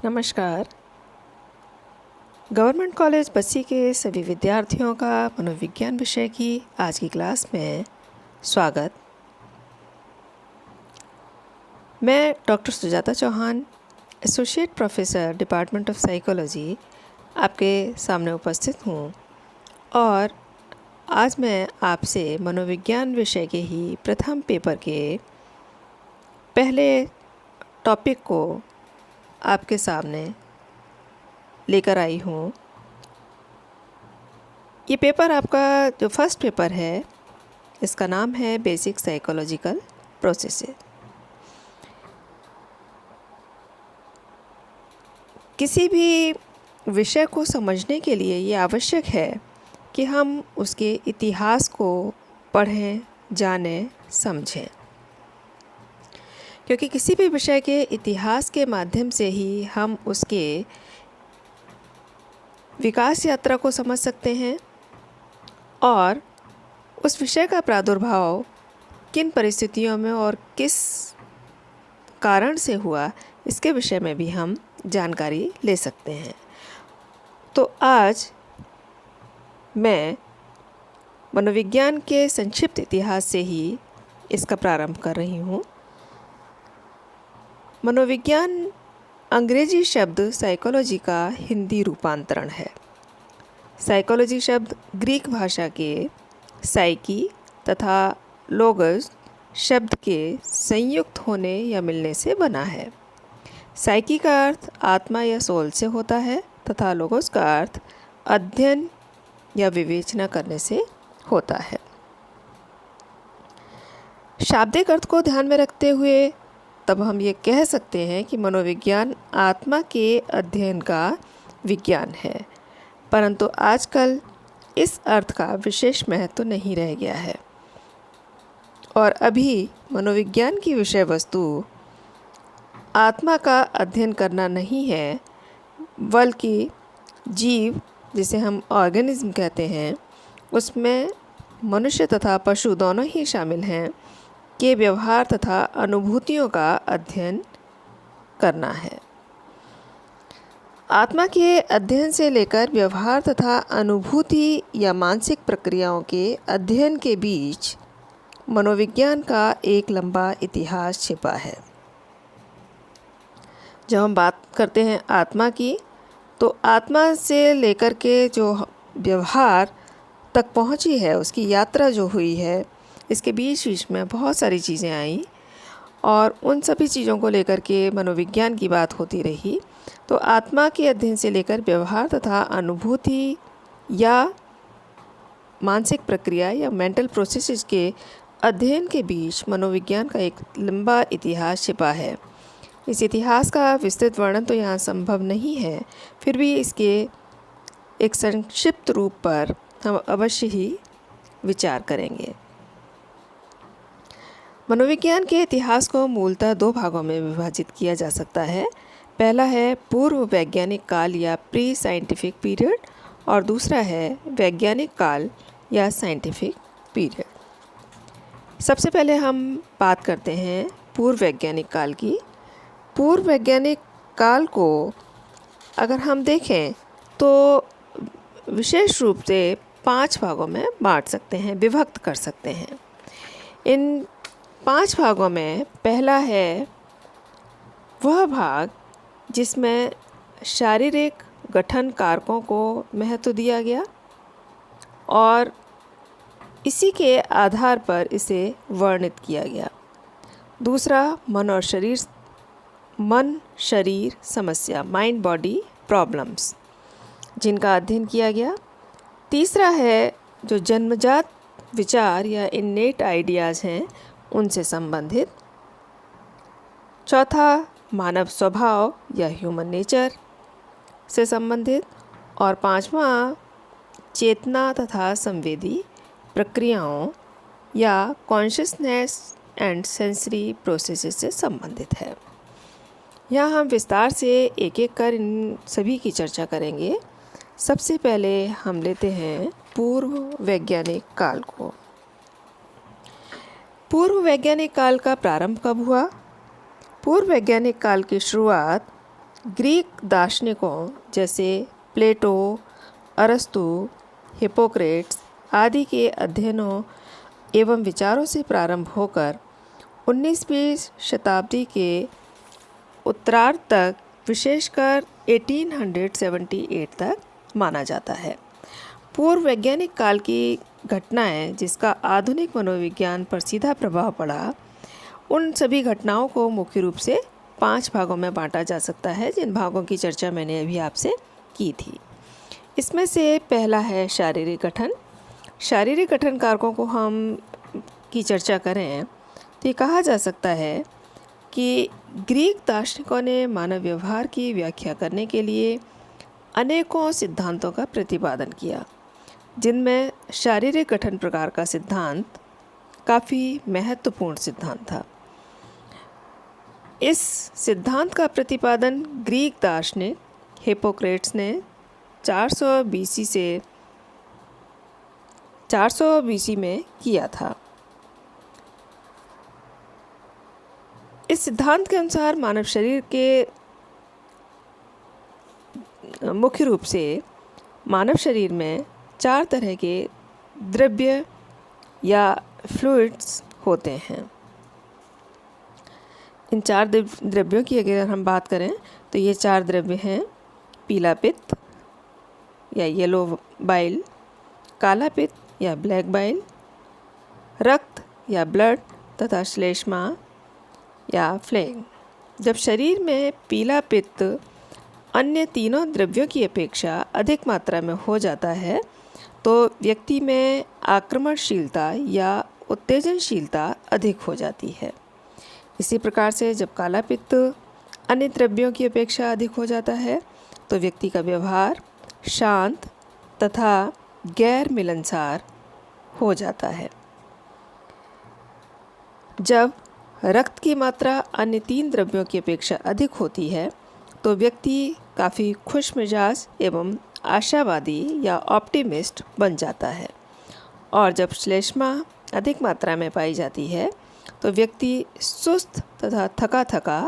नमस्कार। Government college Bassi के सभी विद्यार्थियों का मनोविज्ञान विषय की आज की क्लास में स्वागत। मैं doctor Sujata Chauhan, associate professor department of psychology आपके सामने उपस्थित हूँ और आज मैं आपसे मनोविज्ञान विषय के ही प्रथम पेपर के पहले टॉपिक को आपके सामने लेकर आई हूँ। ये पेपर आपका जो फर्स्ट पेपर है, इसका नाम है बेसिक साइकोलॉजिकल प्रोसेसेस। किसी भी विषय को समझने के लिए ये आवश्यक है कि हम उसके इतिहास को पढ़ें, जानें, समझें, क्योंकि किसी भी विषय के इतिहास के माध्यम से ही हम उसके विकास यात्रा को समझ सकते हैं और उस विषय का प्रादुर्भाव किन परिस्थितियों में और किस कारण से हुआ, इसके विषय में भी हम जानकारी ले सकते हैं। तो आज मैं मनोविज्ञान के संक्षिप्त इतिहास से ही इसका प्रारंभ कर रही हूँ। मनोविज्ञान अंग्रेजी शब्द साइकोलॉजी का हिंदी रूपांतरण है। साइकोलॉजी शब्द ग्रीक भाषा के साइकी तथा लोगस शब्द के संयुक्त होने या मिलने से बना है। साइकी का अर्थ आत्मा या सोल से होता है तथा लोगोस का अर्थ अध्ययन या विवेचना करने से होता है। शाब्दिक अर्थ को ध्यान में रखते हुए तब हम ये कह सकते हैं कि मनोविज्ञान आत्मा के अध्ययन का विज्ञान है, परंतु आजकल इस अर्थ का विशेष महत्व नहीं रह गया है और अभी मनोविज्ञान की विषय वस्तु आत्मा का अध्ययन करना नहीं है, बल्कि जीव, जिसे हम ऑर्गेनिज्म कहते हैं, उसमें मनुष्य तथा पशु दोनों ही शामिल हैं, के व्यवहार तथा अनुभूतियों का अध्ययन करना है। आत्मा के अध्ययन से लेकर व्यवहार तथा अनुभूति या मानसिक प्रक्रियाओं के अध्ययन के बीच मनोविज्ञान का एक लंबा इतिहास छिपा है। जब हम बात करते हैं आत्मा की, तो आत्मा से लेकर के जो व्यवहार तक पहुंची है, उसकी यात्रा जो हुई है, इसके बीच बीच में बहुत सारी चीज़ें आई और उन सभी चीज़ों को लेकर के मनोविज्ञान की बात होती रही। तो आत्मा के अध्ययन से लेकर व्यवहार तथा अनुभूति या मानसिक प्रक्रिया या मेंटल प्रोसेसेस के अध्ययन के बीच मनोविज्ञान का एक लंबा इतिहास छिपा है। इस इतिहास का विस्तृत वर्णन तो यहाँ संभव नहीं है, फिर भी इसके एक संक्षिप्त रूप पर हम अवश्य ही विचार करेंगे। मनोविज्ञान के इतिहास को मूलतः दो भागों में विभाजित किया जा सकता है। पहला है पूर्व वैज्ञानिक काल या प्री साइंटिफिक पीरियड और दूसरा है वैज्ञानिक काल या साइंटिफिक पीरियड। सबसे पहले हम बात करते हैं पूर्व वैज्ञानिक काल की। पूर्व वैज्ञानिक काल को अगर हम देखें तो विशेष रूप से 5 भागों में बांट सकते हैं, विभक्त कर सकते हैं। इन 5 भागों में पहला है वह भाग जिसमें शारीरिक गठन कारकों को महत्व दिया गया और इसी के आधार पर इसे वर्णित किया गया। दूसरा मन शरीर समस्या, माइंड बॉडी प्रॉब्लम्स, जिनका अध्ययन किया गया। तीसरा है जो जन्मजात विचार या इन्नेट आइडियाज़ हैं, उनसे संबंधित। चौथा मानव स्वभाव या ह्यूमन नेचर से संबंधित और पांचवा चेतना तथा संवेदी प्रक्रियाओं या कॉन्शियसनेस एंड सेंसरी प्रोसेसेस से संबंधित है। यहाँ हम विस्तार से एक एक कर इन सभी की चर्चा करेंगे। सबसे पहले हम लेते हैं पूर्व वैज्ञानिक काल को। पूर्व वैज्ञानिक काल का प्रारंभ कब हुआ? पूर्व वैज्ञानिक काल की शुरुआत ग्रीक दार्शनिकों जैसे प्लेटो, अरस्तु, हिप्पोक्रेट्स आदि के अध्ययनों एवं विचारों से प्रारंभ होकर 19वीं शताब्दी के उत्तरार्ध तक, विशेषकर 1878 तक माना जाता है। पूर्व वैज्ञानिक काल की घटनाएं जिसका आधुनिक मनोविज्ञान पर सीधा प्रभाव पड़ा, उन सभी घटनाओं को मुख्य रूप से 5 भागों में बांटा जा सकता है, जिन भागों की चर्चा मैंने अभी आपसे की थी। इसमें से पहला है शारीरिक गठन। शारीरिक गठन कारकों को हम की चर्चा करें तो ये कहा जा सकता है कि ग्रीक दार्शनिकों ने मानव व्यवहार की व्याख्या करने के लिए अनेकों सिद्धांतों का प्रतिपादन किया, जिनमें शारीरिक गठन प्रकार का सिद्धांत काफ़ी महत्वपूर्ण सिद्धांत था। इस सिद्धांत का प्रतिपादन ग्रीक दार्शनिक हिप्पोक्रेट्स ने 400 बीसी में किया था। इस सिद्धांत के अनुसार मानव शरीर के मुख्य रूप से मानव शरीर में 4 तरह के द्रव्य या फ्लूइड्स होते हैं। इन 4 द्रव्यों की अगर हम बात करें तो ये 4 द्रव्य हैं: पीला पित्त या येलो बाइल, काला पित्त या ब्लैक बाइल, रक्त या ब्लड तथा श्लेष्मा या फ्लेम। जब शरीर में पीला पित्त अन्य तीनों द्रव्यों की अपेक्षा अधिक मात्रा में हो जाता है तो व्यक्ति में आक्रमणशीलता या उत्तेजनशीलता अधिक हो जाती है। इसी प्रकार से जब काला पित्त अन्य द्रव्यों की अपेक्षा अधिक हो जाता है तो व्यक्ति का व्यवहार शांत तथा गैर मिलनसार हो जाता है। जब रक्त की मात्रा अन्य 3 द्रव्यों की अपेक्षा अधिक होती है तो व्यक्ति काफ़ी खुश मिजाज एवं आशावादी या ऑप्टिमिस्ट बन जाता है। और जब श्लेष्मा अधिक मात्रा में पाई जाती है तो व्यक्ति सुस्त तथा थका थका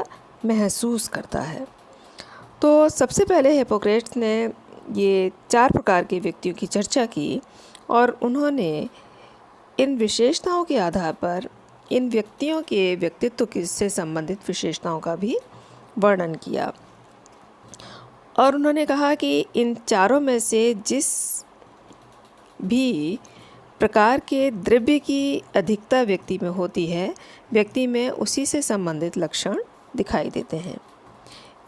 महसूस करता है। तो सबसे पहले हिप्पोक्रेट्स ने ये 4 प्रकार के व्यक्तियों की चर्चा की और उन्होंने इन विशेषताओं के आधार पर इन व्यक्तियों के व्यक्तित्व से संबंधित विशेषताओं का भी वर्णन किया। और उन्होंने कहा कि इन चारों में से जिस भी प्रकार के द्रव्य की अधिकता व्यक्ति में होती है, व्यक्ति में उसी से संबंधित लक्षण दिखाई देते हैं।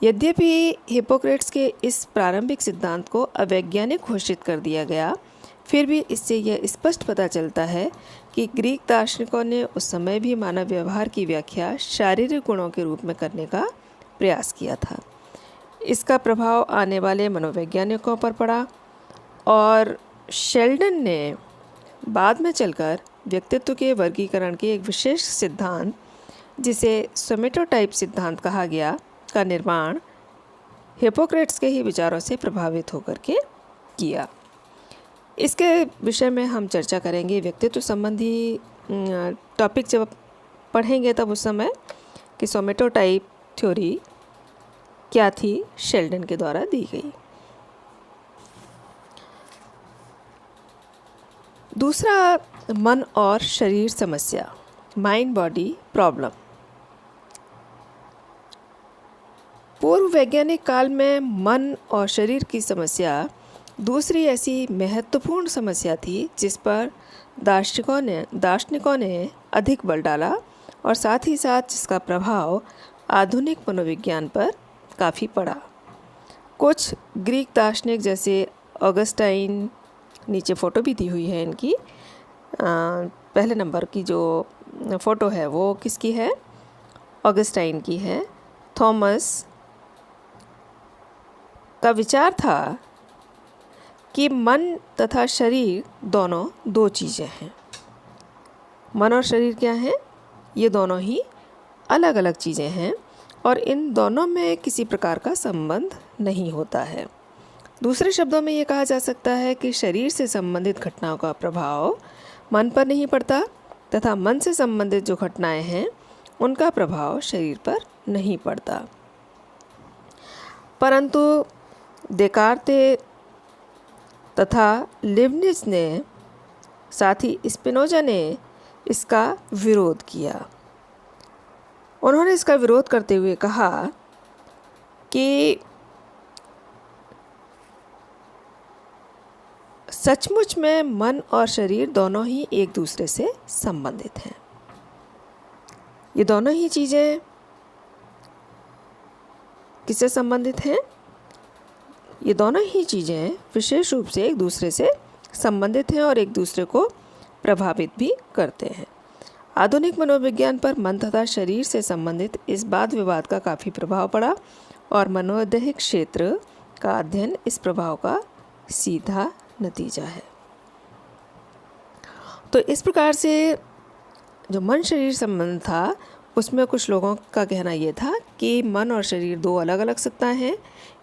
यद्यपि हिप्पोक्रेट्स के इस प्रारंभिक सिद्धांत को अवैज्ञानिक घोषित कर दिया गया, फिर भी इससे यह स्पष्ट पता चलता है कि ग्रीक दार्शनिकों ने उस समय भी मानव व्यवहार की व्याख्या शारीरिक गुणों के रूप में करने का प्रयास किया था। इसका प्रभाव आने वाले मनोवैज्ञानिकों पर पड़ा और शेल्डन ने बाद में चलकर व्यक्तित्व के वर्गीकरण के एक विशेष सिद्धांत, जिसे सोमेटोटाइप सिद्धांत कहा गया, का निर्माण हिप्पोक्रेट्स के ही विचारों से प्रभावित होकर के किया। इसके विषय में हम चर्चा करेंगे व्यक्तित्व संबंधी टॉपिक जब पढ़ेंगे तब उस समय कि सोमेटोटाइप थ्योरी क्या थी, शेल्डन के द्वारा दी गई। दूसरा, मन और शरीर समस्या, माइंड बॉडी प्रॉब्लम। पूर्व वैज्ञानिक काल में मन और शरीर की समस्या दूसरी ऐसी महत्वपूर्ण समस्या थी जिस पर दार्शनिकों ने अधिक बल डाला और साथ ही साथ जिसका प्रभाव आधुनिक मनोविज्ञान पर काफ़ी पड़ा। कुछ ग्रीक दार्शनिक जैसे ऑगस्टाइन, नीचे फ़ोटो भी दी हुई है इनकी, पहले नंबर की जो फ़ोटो है वो किसकी है, ऑगस्टाइन की है। थॉमस का विचार था कि मन तथा शरीर दोनों 2 चीज़ें हैं। मन और शरीर क्या हैं? ये दोनों ही अलग अलग चीज़ें हैं और इन दोनों में किसी प्रकार का संबंध नहीं होता है। दूसरे शब्दों में ये कहा जा सकता है कि शरीर से संबंधित घटनाओं का प्रभाव मन पर नहीं पड़ता तथा मन से संबंधित जो घटनाएं हैं उनका प्रभाव शरीर पर नहीं पड़ता। परंतु देकार्ते तथा लिबनिज ने, साथ ही स्पिनोजा ने इसका विरोध किया। उन्होंने इसका विरोध करते हुए कहा कि सचमुच में मन और शरीर दोनों ही एक दूसरे से संबंधित हैं। ये दोनों ही चीज़ें किससे संबंधित हैं? ये दोनों ही चीज़ें विशेष रूप से एक दूसरे से संबंधित हैं और एक दूसरे को प्रभावित भी करते हैं। आधुनिक मनोविज्ञान पर मन तथा शरीर से संबंधित इस वाद विवाद का काफ़ी प्रभाव पड़ा और मनोदैहिक क्षेत्र का अध्ययन इस प्रभाव का सीधा नतीजा है। तो इस प्रकार से जो मन शरीर संबंध था उसमें कुछ लोगों का कहना ये था कि मन और शरीर दो अलग अलग सत्ताएं हैं,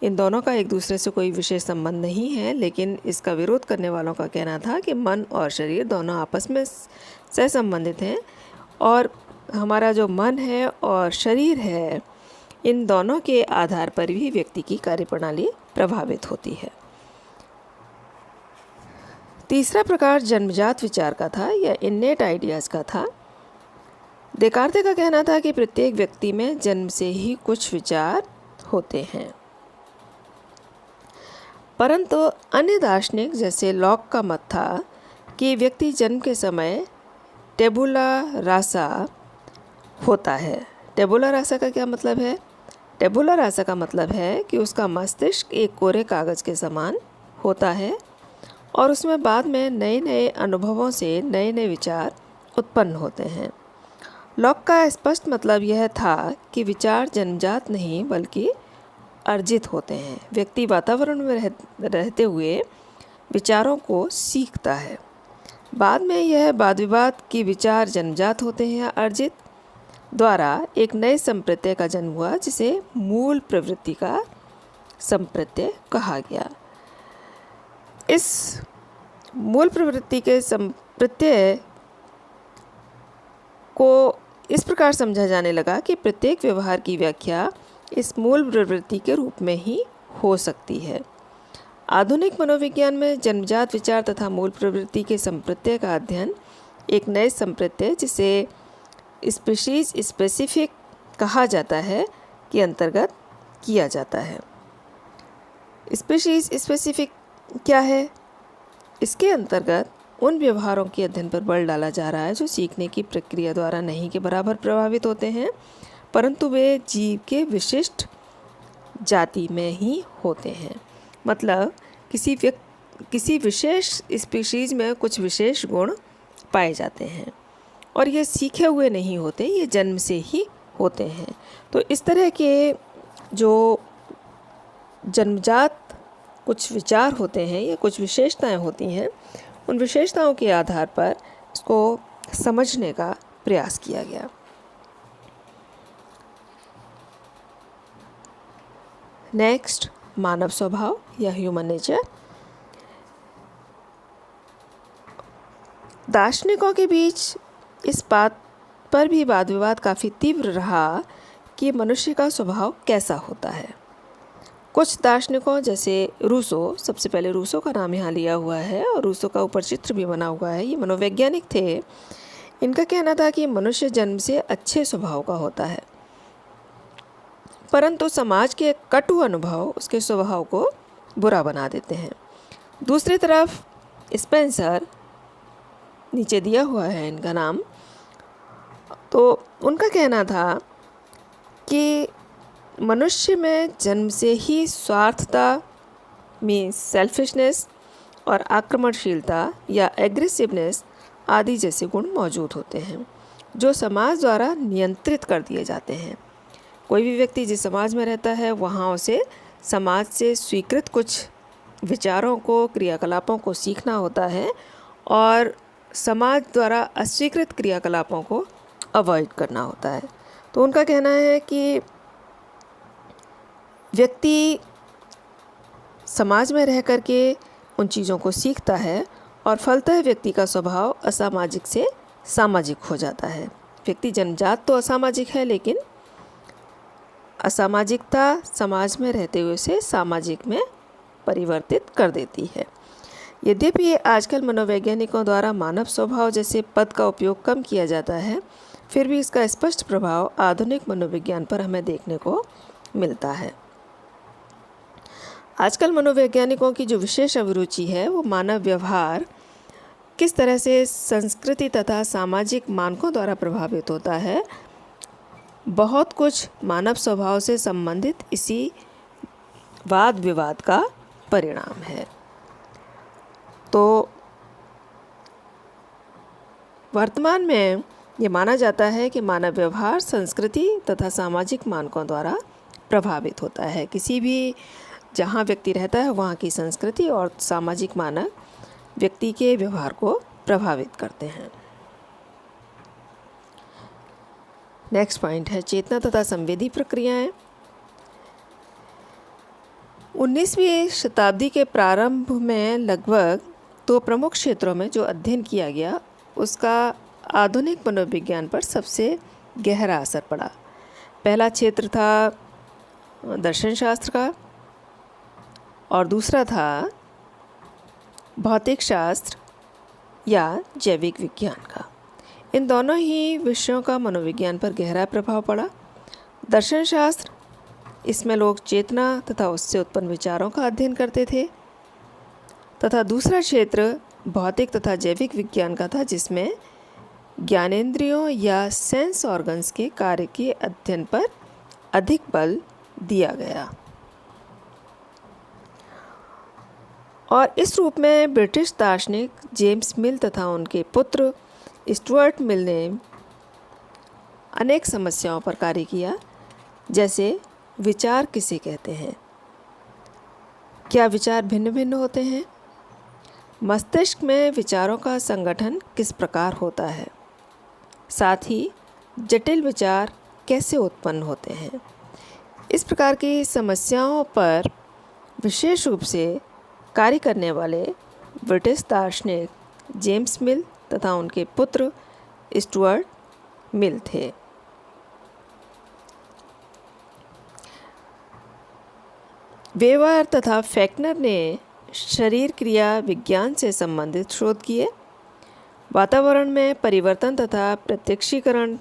इन दोनों का एक दूसरे से कोई विशेष संबंध नहीं है। लेकिन इसका विरोध करने वालों का कहना था कि मन और शरीर दोनों आपस में सहसंबंधित हैं और हमारा जो मन है और शरीर है, इन दोनों के आधार पर भी व्यक्ति की कार्यप्रणाली प्रभावित होती है। तीसरा प्रकार जन्मजात विचार का था या इन्नेट आइडियाज़ का था। देकार्ते का कहना था कि प्रत्येक व्यक्ति में जन्म से ही कुछ विचार होते हैं, परंतु अन्य दार्शनिक जैसे लॉक का मत था कि व्यक्ति जन्म के समय टेबुला रासा होता है। टेबुला रासा का क्या मतलब है? टेबुला रासा का मतलब है कि उसका मस्तिष्क एक कोरे कागज़ के समान होता है और उसमें बाद में नए नए अनुभवों से नए नए विचार उत्पन्न होते हैं। लॉक का स्पष्ट मतलब यह था कि विचार जन्मजात नहीं बल्कि अर्जित होते हैं। व्यक्ति वातावरण में रहते हुए विचारों को सीखता है। बाद में यह वाद विवाद कि विचार जन्मजात होते हैं या अर्जित द्वारा एक नए संप्रत्यय का जन्म हुआ जिसे मूल प्रवृत्ति का संप्रत्यय कहा गया। इस मूल प्रवृत्ति के संप्रत्यय को इस प्रकार समझा जाने लगा कि प्रत्येक व्यवहार की व्याख्या इस मूल प्रवृत्ति के रूप में ही हो सकती है। आधुनिक मनोविज्ञान में जन्मजात विचार तथा मूल प्रवृत्ति के संप्रत्यय का अध्ययन एक नए संप्रत्यय जिसे स्पीशीज स्पेसिफिक कहा जाता है के अंतर्गत किया जाता है। स्पीशीज स्पेसिफिक क्या है? इसके अंतर्गत उन व्यवहारों के अध्ययन पर बल डाला जा रहा है जो सीखने की प्रक्रिया द्वारा नहीं के बराबर प्रभावित होते हैं, परंतु वे जीव के जाति में ही होते हैं। मतलब किसी विशेष स्पीशीज़ में कुछ विशेष गुण पाए जाते हैं और ये सीखे हुए नहीं होते, ये जन्म से ही होते हैं। तो इस तरह के जो जन्मजात कुछ विचार होते हैं या कुछ विशेषताएं होती हैं, उन विशेषताओं के आधार पर इसको समझने का प्रयास किया गया। नेक्स्ट, मानव स्वभाव या ह्यूमन नेचर। दार्शनिकों के बीच इस बात पर भी वाद विवाद काफ़ी तीव्र रहा कि मनुष्य का स्वभाव कैसा होता है। कुछ दार्शनिकों जैसे रूसो, सबसे पहले रूसो का नाम यहाँ लिया हुआ है और रूसो का ऊपर चित्र भी बना हुआ है, ये मनोवैज्ञानिक थे। इनका कहना था कि मनुष्य जन्म से अच्छे स्वभाव का होता है, परंतु समाज के कटु अनुभव उसके स्वभाव को बुरा बना देते हैं। दूसरी तरफ स्पेंसर, नीचे दिया हुआ है इनका नाम, तो उनका कहना था कि मनुष्य में जन्म से ही स्वार्थता में सेल्फिशनेस और आक्रमणशीलता या एग्रेसिवनेस आदि जैसे गुण मौजूद होते हैं जो समाज द्वारा नियंत्रित कर दिए जाते हैं। कोई भी व्यक्ति जिस समाज में रहता है वहाँ उसे समाज से स्वीकृत कुछ विचारों को, क्रियाकलापों को सीखना होता है और समाज द्वारा अस्वीकृत क्रियाकलापों को अवॉइड करना होता है। तो उनका कहना है कि व्यक्ति समाज में रह कर के उन चीज़ों को सीखता है और फलतः व्यक्ति का स्वभाव असामाजिक से सामाजिक हो जाता है। व्यक्ति जन्मजात तो असामाजिक है, लेकिन असामाजिकता समाज में रहते हुए उसे सामाजिक में परिवर्तित कर देती है। यद्यपि आजकल मनोवैज्ञानिकों द्वारा मानव स्वभाव जैसे पद का उपयोग कम किया जाता है, फिर भी इसका स्पष्ट प्रभाव आधुनिक मनोविज्ञान पर हमें देखने को मिलता है। आजकल मनोवैज्ञानिकों की जो विशेष अभिरुचि है वो मानव व्यवहार किस तरह से संस्कृति तथा सामाजिक मानकों द्वारा प्रभावित होता है, बहुत कुछ मानव स्वभाव से संबंधित इसी वाद विवाद का परिणाम है। तो वर्तमान में ये माना जाता है कि मानव व्यवहार संस्कृति तथा सामाजिक मानकों द्वारा प्रभावित होता है। किसी भी जहाँ व्यक्ति रहता है वहाँ की संस्कृति और सामाजिक मानक व्यक्ति के व्यवहार को प्रभावित करते हैं। नेक्स्ट पॉइंट है चेतना तथा संवेदी प्रक्रियाएं। 19वीं शताब्दी के प्रारंभ में लगभग 2 प्रमुख क्षेत्रों में जो अध्ययन किया गया उसका आधुनिक मनोविज्ञान पर सबसे गहरा असर पड़ा। पहला क्षेत्र था दर्शन शास्त्र का और दूसरा था भौतिक शास्त्र या जैविक विज्ञान का। इन दोनों ही विषयों का मनोविज्ञान पर गहरा प्रभाव पड़ा। दर्शन शास्त्र, इसमें लोग चेतना तथा उससे उत्पन्न विचारों का अध्ययन करते थे, तथा दूसरा क्षेत्र भौतिक तथा जैविक विज्ञान का था, जिसमें ज्ञानेंद्रियों या सेंस ऑर्गन्स के कार्य के अध्ययन पर अधिक बल दिया गया। और इस रूप में ब्रिटिश दार्शनिक जेम्स मिल तथा उनके पुत्र स्टुअर्ट मिल ने अनेक समस्याओं पर कार्य किया, जैसे विचार किसे कहते हैं, क्या विचार भिन्न भिन्न होते हैं, मस्तिष्क में विचारों का संगठन किस प्रकार होता है, साथ ही जटिल विचार कैसे उत्पन्न होते हैं। इस प्रकार की समस्याओं पर विशेष रूप से कार्य करने वाले ब्रिटिश दार्शनिक जेम्स मिल तथा उनके पुत्र स्टुअर्ट मिल थे। वेवर तथा फेक्नर ने शरीर क्रिया विज्ञान से संबंधित शोध किए, वातावरण में परिवर्तन तथा प्रत्यक्षीकरण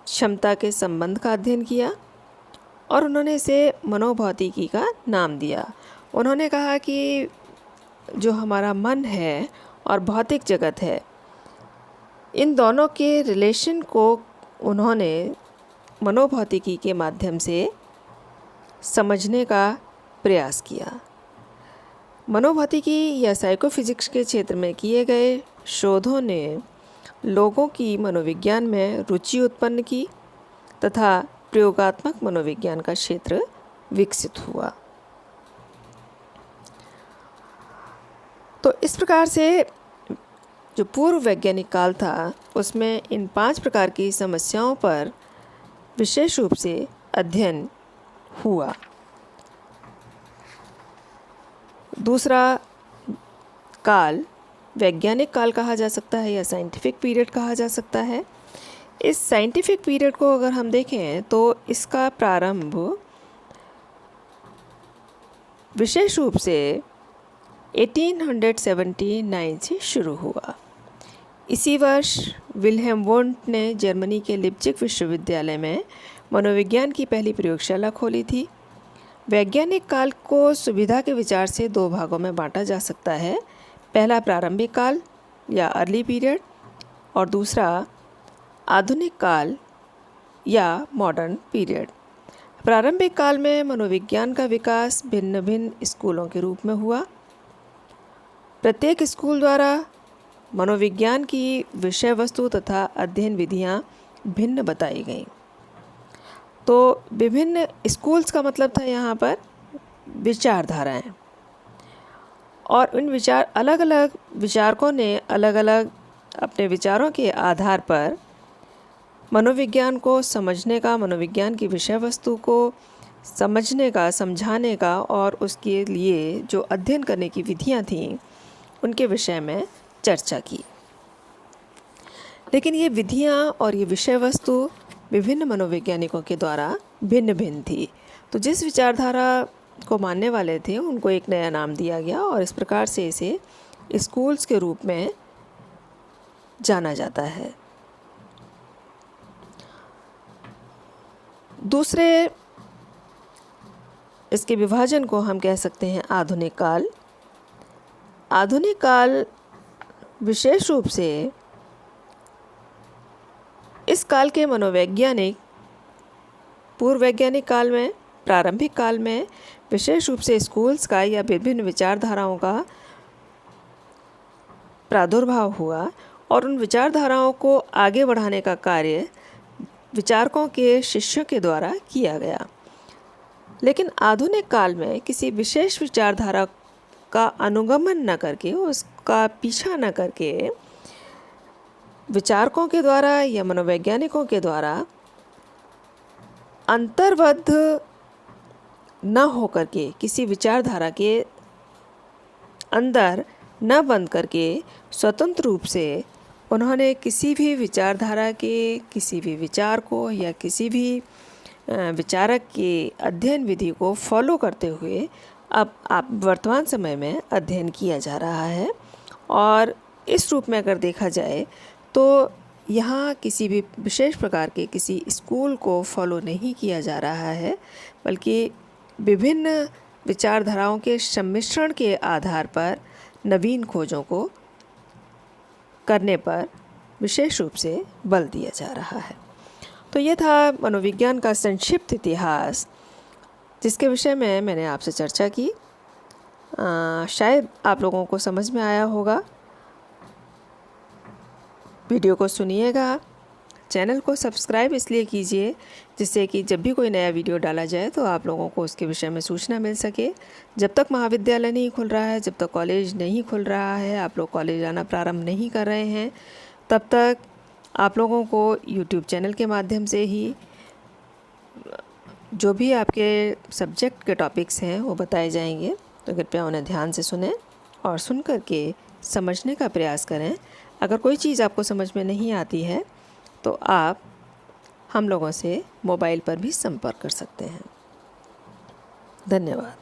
क्षमता के संबंध का अध्ययन किया और उन्होंने इसे मनोभौतिकी का नाम दिया। उन्होंने कहा कि जो हमारा मन है और भौतिक जगत है, इन दोनों के रिलेशन को उन्होंने मनोभौतिकी के माध्यम से समझने का प्रयास किया। मनोभौतिकी या साइकोफिजिक्स के क्षेत्र में किए गए शोधों ने लोगों की मनोविज्ञान में रुचि उत्पन्न की तथा प्रयोगात्मक मनोविज्ञान का क्षेत्र विकसित हुआ। तो इस प्रकार से जो पूर्व वैज्ञानिक काल था उसमें इन 5 प्रकार की समस्याओं पर विशेष रूप से अध्ययन हुआ। दूसरा काल वैज्ञानिक काल कहा जा सकता है या साइंटिफिक पीरियड कहा जा सकता है। इस साइंटिफिक पीरियड को अगर हम देखें तो इसका प्रारंभ विशेष रूप से 1879 से शुरू हुआ। इसी वर्ष विल्हेम वुंट ने जर्मनी के लिप्जिग विश्वविद्यालय में मनोविज्ञान की पहली प्रयोगशाला खोली थी। वैज्ञानिक काल को सुविधा के विचार से 2 भागों में बांटा जा सकता है। पहला प्रारंभिक काल या अर्ली पीरियड और दूसरा आधुनिक काल या मॉडर्न पीरियड। प्रारंभिक काल में मनोविज्ञान का विकास भिन्न भिन्न स्कूलों के रूप में हुआ। प्रत्येक स्कूल द्वारा मनोविज्ञान की विषय वस्तु तथा अध्ययन विधियाँ भिन्न बताई गईं। तो विभिन्न स्कूल्स का मतलब था यहाँ पर विचारधाराएं, और उन अलग अलग विचारकों ने अलग अलग अपने विचारों के आधार पर मनोविज्ञान को समझने का, मनोविज्ञान की विषय वस्तु को समझने का, समझाने का और उसके लिए जो अध्ययन करने की विधियाँ थीं उनके विषय में चर्चा की। लेकिन ये विधियाँ और ये विषय वस्तु विभिन्न मनोवैज्ञानिकों के द्वारा भिन्न भिन्न थी। तो जिस विचारधारा को मानने वाले थे उनको एक नया नाम दिया गया और इस प्रकार से इसे स्कूल्स के रूप में जाना जाता है। दूसरे इसके विभाजन को हम कह सकते हैं आधुनिक काल। आधुनिक काल विशेष रूप से इस काल के मनोवैज्ञानिक पूर्व वैज्ञानिक काल में, प्रारंभिक काल में विशेष रूप से स्कूल्स का या विभिन्न विचारधाराओं का प्रादुर्भाव हुआ और उन विचारधाराओं को आगे बढ़ाने का कार्य विचारकों के शिष्यों के द्वारा किया गया। लेकिन आधुनिक काल में किसी विशेष विचारधारा का अनुगमन न करके, उसका पीछा न करके विचारकों के द्वारा या मनोवैज्ञानिकों के द्वारा अंतर्बद्ध न होकर के, किसी विचारधारा के अंदर न बंद करके स्वतंत्र रूप से उन्होंने किसी भी विचारधारा के किसी भी विचार को या किसी भी विचारक के अध्ययन विधि को फॉलो करते हुए अब आप वर्तमान समय में अध्ययन किया जा रहा है। और इस रूप में अगर देखा जाए तो यहाँ किसी भी विशेष प्रकार के किसी स्कूल को फॉलो नहीं किया जा रहा है, बल्कि विभिन्न विचारधाराओं के सम्मिश्रण के आधार पर नवीन खोजों को करने पर विशेष रूप से बल दिया जा रहा है। तो ये था मनोविज्ञान का संक्षिप्त इतिहास, जिसके विषय में मैंने आपसे चर्चा की। शायद आप लोगों को समझ में आया होगा। वीडियो को सुनिएगा, चैनल को सब्सक्राइब इसलिए कीजिए जिससे कि जब भी कोई नया वीडियो डाला जाए तो आप लोगों को उसके विषय में सूचना मिल सके। जब तक महाविद्यालय नहीं खुल रहा है, जब तक कॉलेज नहीं खुल रहा है, आप लोग कॉलेज आना प्रारंभ नहीं कर रहे हैं, तब तक आप लोगों को यूट्यूब चैनल के माध्यम से ही जो भी आपके सब्जेक्ट के टॉपिक्स हैं वो बताए जाएंगे। तो कृपया उन्हें ध्यान से सुनें और सुन कर के समझने का प्रयास करें। अगर कोई चीज़ आपको समझ में नहीं आती है तो आप हम लोगों से मोबाइल पर भी संपर्क कर सकते हैं। धन्यवाद।